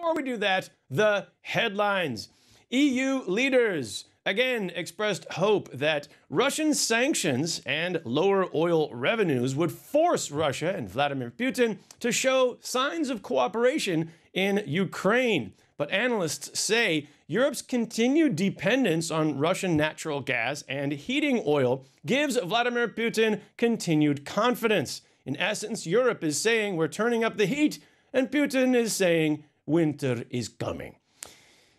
before we do that, the headlines. EU leaders again expressed hope that Russian sanctions and lower oil revenues would force Russia and Vladimir Putin to show signs of cooperation in Ukraine. But analysts say Europe's continued dependence on Russian natural gas and heating oil gives Vladimir Putin continued confidence. In essence, Europe is saying we're turning up the heat, and Putin is saying winter is coming.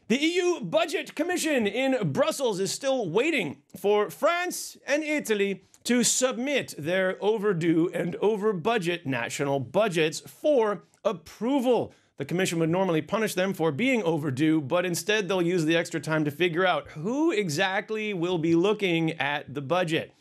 The EU Budget Commission in Brussels is still waiting for France and Italy to submit their overdue and over-budget national budgets for approval. The Commission would normally punish them for being overdue, but instead they'll use the extra time to figure out who exactly will be looking at the budget.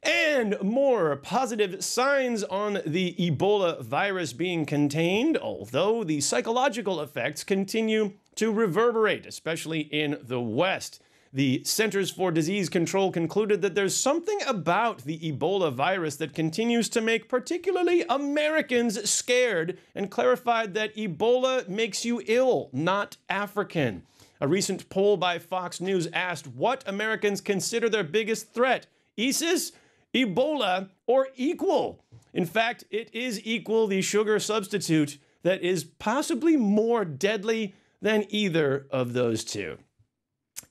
And more positive signs on the Ebola virus being contained, although the psychological effects continue to reverberate, especially in the West. The Centers for Disease Control concluded that there's something about the Ebola virus that continues to make particularly Americans scared, and clarified that Ebola makes you ill, not African. A recent poll by Fox News asked what Americans consider their biggest threat: ISIS, Ebola, or equal. In fact, it is equal, the sugar substitute, that is possibly more deadly than either of those two.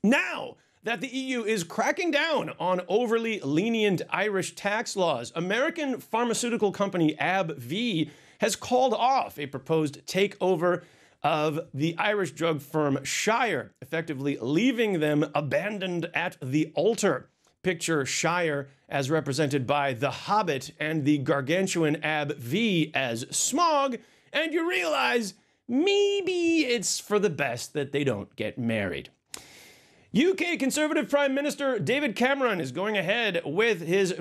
Now that the EU is cracking down on overly lenient Irish tax laws, American pharmaceutical company AbbVie has called off a proposed takeover of the Irish drug firm Shire, effectively leaving them abandoned at the altar. Picture Shire as represented by the Hobbit and the gargantuan AbbVie as Smog, and you realize maybe it's for the best that they don't get married. UK Conservative Prime Minister David Cameron is going ahead with his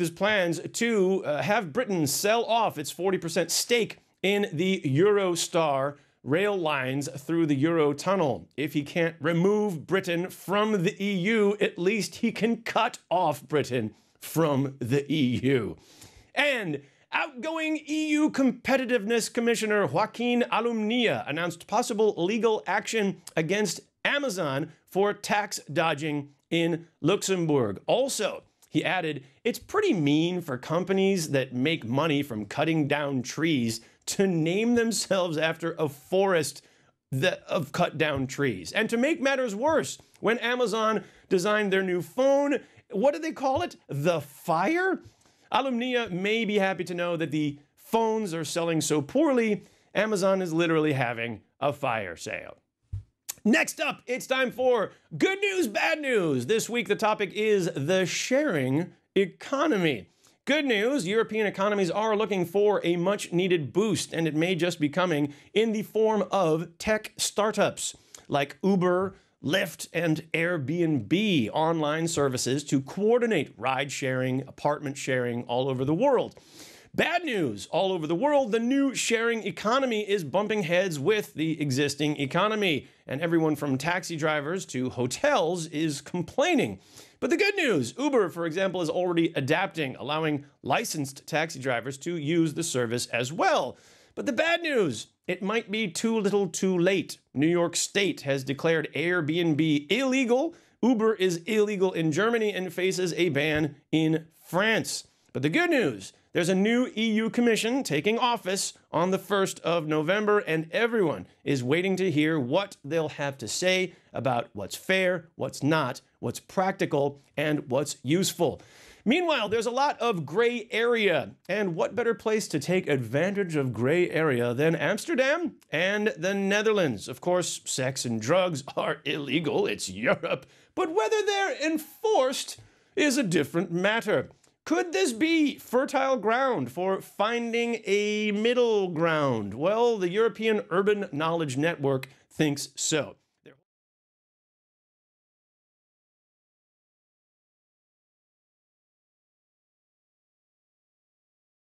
plans to have Britain sell off its 40% stake in the Eurostar rail lines through the Eurotunnel. If he can't remove Britain from the EU, at least he can cut off Britain from the EU. And outgoing EU Competitiveness Commissioner Joaquin Almunia announced possible legal action against Amazon for tax dodging in Luxembourg. Also, he added, it's pretty mean for companies that make money from cutting down trees to name themselves after a forest of cut down trees. And to make matters worse, when Amazon designed their new phone, what did they call it? The Fire? Alumnia may be happy to know that the phones are selling so poorly, Amazon is literally having a fire sale. Next up, it's time for good news, bad news. This week, the topic is the sharing economy. Good news, European economies are looking for a much-needed boost, and it may just be coming in the form of tech startups like Uber, Lyft, and Airbnb, online services to coordinate ride-sharing, apartment sharing all over the world. Bad news, all over the world, the new sharing economy is bumping heads with the existing economy, and everyone from taxi drivers to hotels is complaining. But the good news, Uber, for example, is already adapting, allowing licensed taxi drivers to use the service as well. But the bad news, it might be too little too late. New York State has declared Airbnb illegal. Uber is illegal in Germany and faces a ban in France. But the good news, there's a new EU Commission taking office on the 1st of November, and everyone is waiting to hear what they'll have to say about what's fair, what's not, what's practical, and what's useful. Meanwhile, there's a lot of gray area, and what better place to take advantage of gray area than Amsterdam and the Netherlands? Of course, sex and drugs are illegal, it's Europe, but whether they're enforced is a different matter. Could this be fertile ground for finding a middle ground? Well, the European Urban Knowledge Network thinks so.